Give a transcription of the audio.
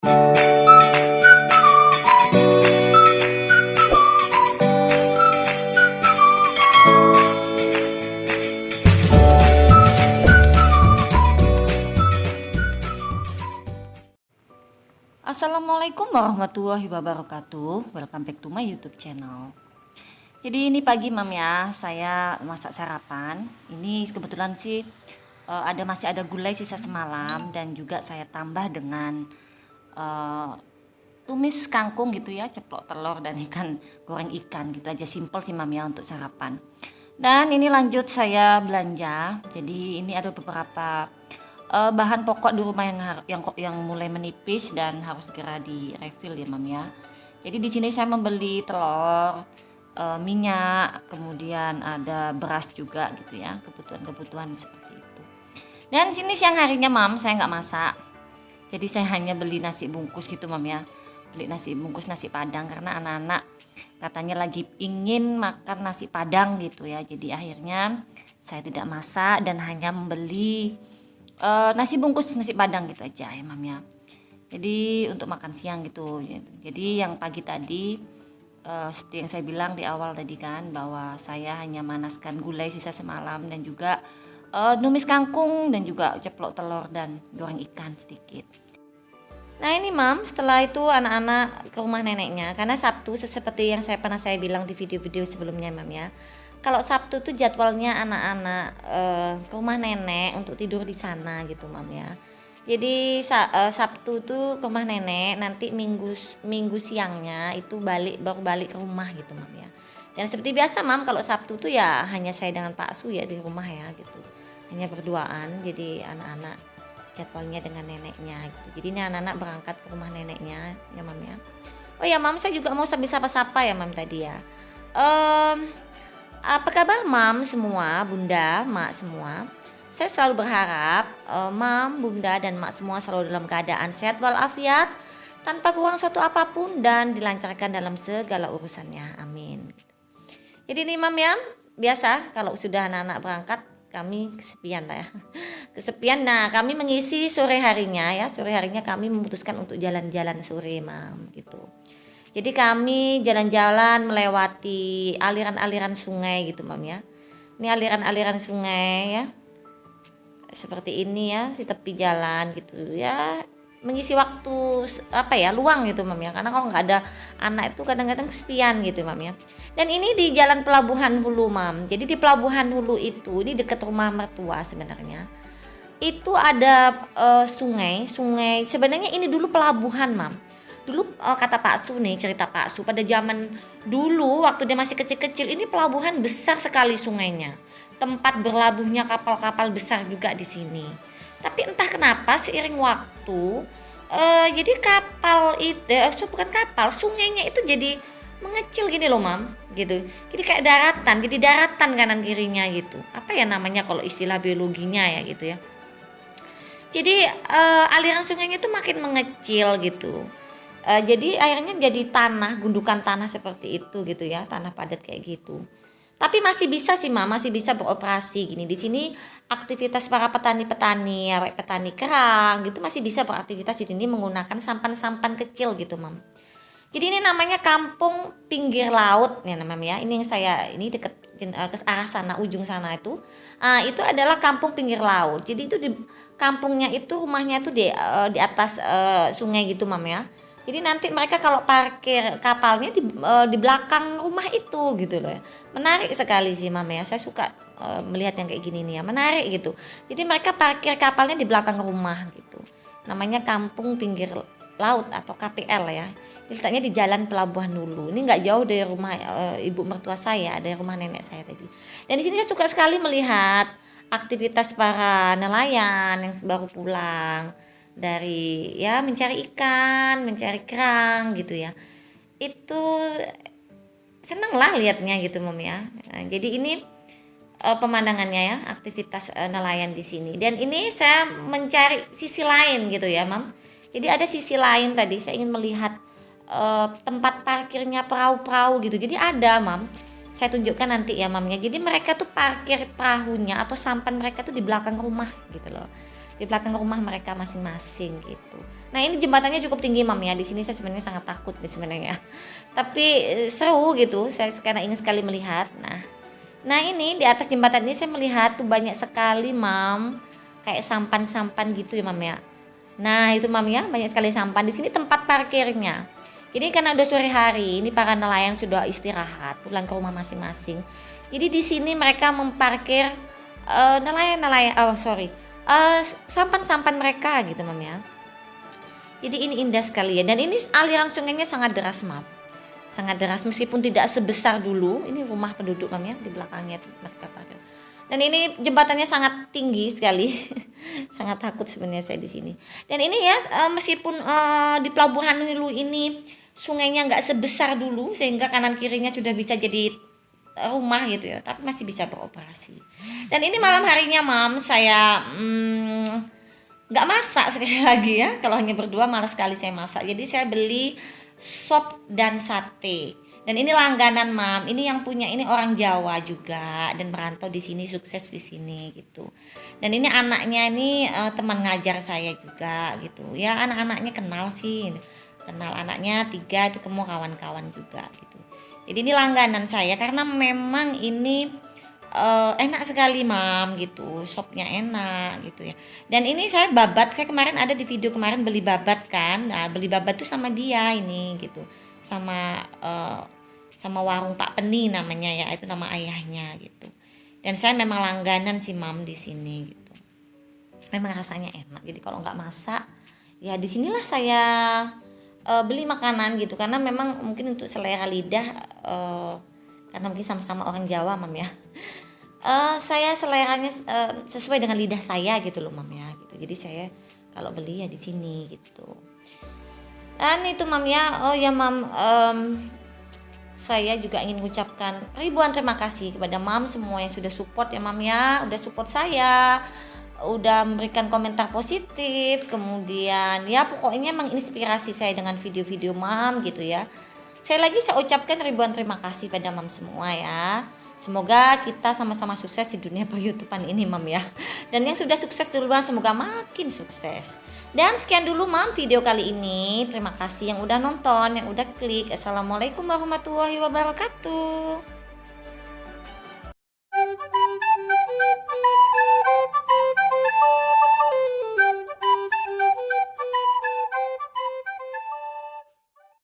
Assalamualaikum warahmatullahi wabarakatuh. Welcome back to my YouTube channel. Jadi ini pagi mam ya, saya masak sarapan. Ini kebetulan sih masih ada gulai sisa semalam, dan juga saya tambah dengan tumis kangkung gitu ya, ceplok telur dan ikan goreng ikan gitu aja, simple sih mam ya untuk sarapan. Dan ini lanjut saya belanja. Jadi ini ada beberapa bahan pokok di rumah yang mulai menipis dan harus segera direfill ya mam ya. Jadi di sini saya membeli telur, minyak, kemudian ada beras juga gitu ya, kebutuhan seperti itu. Dan sini siang harinya mam saya nggak masak, jadi saya hanya beli nasi bungkus gitu mam ya, beli nasi bungkus nasi padang karena anak-anak katanya lagi ingin makan nasi padang gitu ya. Jadi akhirnya saya tidak masak dan hanya membeli nasi bungkus nasi padang gitu aja ya mam ya. Jadi untuk makan siang gitu. Jadi yang pagi tadi seperti yang saya bilang di awal tadi kan, bahwa saya hanya manaskan gulai sisa semalam dan juga numis kangkung dan juga ceplok telur dan goreng ikan sedikit. Nah ini mam, setelah itu anak-anak ke rumah neneknya karena Sabtu seperti yang pernah saya bilang di video-video sebelumnya mam ya. Kalau Sabtu tuh jadwalnya anak-anak ke rumah nenek untuk tidur di sana gitu mam ya. Jadi Sabtu tuh ke rumah nenek, nanti minggu siangnya itu baru balik ke rumah gitu mam ya. Dan seperti biasa mam, kalau Sabtu tuh ya hanya saya dengan Pak Su ya di rumah ya gitu, hanya berduaan. Jadi anak-anak jadwalnya dengan neneknya gitu. Jadi ini anak-anak berangkat ke rumah neneknya ya mam ya. Oh ya mam, saya juga mau sambil sapa-sapa ya mam tadi ya. Apa kabar mam semua, bunda, mak semua? Saya selalu berharap mam, bunda, dan mak semua selalu dalam keadaan sehat walafiat, tanpa kurang suatu apapun, dan dilancarkan dalam segala urusannya. Amin. Jadi ini mam ya, biasa kalau sudah anak-anak berangkat kami kesepian lah ya. Kesepian. Nah kami mengisi sore harinya ya. Sore harinya kami memutuskan untuk jalan-jalan sore mam gitu. Jadi kami jalan-jalan melewati aliran-aliran sungai gitu mam ya. Ini aliran-aliran sungai ya, seperti ini ya, di tepi jalan gitu ya, mengisi waktu luang gitu mam ya, karena kalau nggak ada anak itu kadang-kadang kesepian gitu mam ya. Dan ini di Jalan Pelabuhan Hulu mam. Jadi di Pelabuhan Hulu itu, ini dekat rumah mertua sebenarnya, itu ada sungai sebenarnya ini dulu pelabuhan mam. Dulu kata Pak Su nih, cerita Pak Su pada zaman dulu waktu dia masih kecil-kecil, ini pelabuhan besar sekali sungainya, tempat berlabuhnya kapal-kapal besar juga di sini. Tapi entah kenapa seiring waktu jadi sungainya itu jadi mengecil gini loh mam gitu. Jadi kayak daratan, jadi daratan kanan kirinya gitu. Apa ya namanya kalau istilah biologinya ya gitu ya. Jadi aliran sungainya itu makin mengecil gitu. Jadi akhirnya jadi gundukan tanah seperti itu gitu ya, tanah padat kayak gitu. Tapi masih bisa sih mam, masih bisa beroperasi gini. Di sini aktivitas para petani-petani, petani kerang gitu masih bisa beraktivitas di sini menggunakan sampan-sampan kecil gitu mam. Jadi ini namanya kampung pinggir laut ya namanya ya. Ini yang ini dekat ke arah sana, ujung sana itu. Itu adalah kampung pinggir laut. Jadi itu di kampungnya itu, rumahnya itu di atas sungai gitu mam ya. Jadi nanti mereka kalau parkir kapalnya di belakang rumah itu gitu loh ya. Menarik sekali sih mam ya. Saya suka melihat yang kayak gini nih ya, menarik gitu. Jadi mereka parkir kapalnya di belakang rumah gitu. Namanya Kampung Pinggir Laut atau KPL ya. Letaknya di Jalan Pelabuhan Hulu. Ini nggak jauh dari rumah ibu mertua saya, dari rumah nenek saya tadi. Dan di sini saya suka sekali melihat aktivitas para nelayan yang baru pulang dari ya mencari ikan, mencari kerang gitu ya. Itu seneng lah liatnya gitu mam ya. Nah, jadi ini pemandangannya ya, aktivitas nelayan di sini. Dan ini saya mencari sisi lain gitu ya mam. Jadi ada sisi lain tadi, saya ingin melihat tempat parkirnya perahu-perahu gitu. Jadi ada mam, saya tunjukkan nanti ya mamnya. Jadi mereka tuh parkir perahunya atau sampan mereka tuh di belakang rumah gitu loh. di belakang rumah mereka masing-masing gitu. Nah ini jembatannya cukup tinggi mam ya, di sini saya sebenarnya sangat takut nih sebenarnya, tapi seru gitu, saya sekarang ingin sekali melihat. Nah ini di atas jembatan ini saya melihat tuh banyak sekali mam, kayak sampan-sampan gitu ya mam ya. Nah itu mam ya, banyak sekali sampan. Di sini tempat parkirnya. Jadi karena udah sore hari, ini para nelayan sudah istirahat, pulang ke rumah masing-masing. Jadi di sini mereka memparkir sampan-sampan mereka gitu mam ya. Jadi ini indah sekali ya. Dan ini aliran sungainya sangat deras mam. Sangat deras meskipun tidak sebesar dulu. Ini rumah penduduk mam ya, di belakangnya mereka parkir. Dan ini jembatannya sangat tinggi sekali. Sangat takut sebenarnya saya di sini. Dan ini ya meskipun di pelabuhan Hulu ini sungainya nggak sebesar dulu sehingga kanan kirinya sudah bisa jadi rumah gitu ya, tapi masih bisa beroperasi. Dan ini malam harinya mam saya nggak masak sekali lagi ya, kalau hanya berdua malas sekali saya masak. Jadi saya beli sop dan sate. Dan ini langganan mam, ini yang punya ini orang Jawa juga dan merantau di sini, sukses di sini gitu. Dan ini anaknya ini teman ngajar saya juga gitu. Ya anak-anaknya kenal sih, kenal anaknya 3 itu kamu kawan-kawan juga gitu. Jadi ini langganan saya karena memang ini enak sekali mam gitu, sopnya enak gitu ya. Dan ini saya babat, kayak kemarin ada di video kemarin beli babat kan. Nah beli babat tuh sama dia ini gitu, sama warung Pak Peni namanya ya, itu nama ayahnya gitu. Dan saya memang langganan sih mam di sini gitu. Memang rasanya enak. Jadi kalau nggak masak ya disinilah saya beli makanan gitu, karena memang mungkin untuk selera lidah, karena mungkin sama-sama orang Jawa mam ya. Saya seleranya sesuai dengan lidah saya gitu loh mam ya gitu. Jadi saya kalau beli ya di sini gitu. Dan itu mam ya. Oh ya mam, saya juga ingin mengucapkan ribuan terima kasih kepada mam semua yang sudah support ya mam ya, udah support saya, udah memberikan komentar positif, kemudian ya pokoknya menginspirasi saya dengan video-video mam gitu ya. Saya ucapkan ribuan terima kasih pada mam semua ya. Semoga kita sama-sama sukses di dunia per-YouTubean ini mam ya. Dan yang sudah sukses duluan semoga makin sukses. Dan sekian dulu mam video kali ini. Terima kasih yang udah nonton, yang udah klik. Assalamualaikum warahmatullahi wabarakatuh.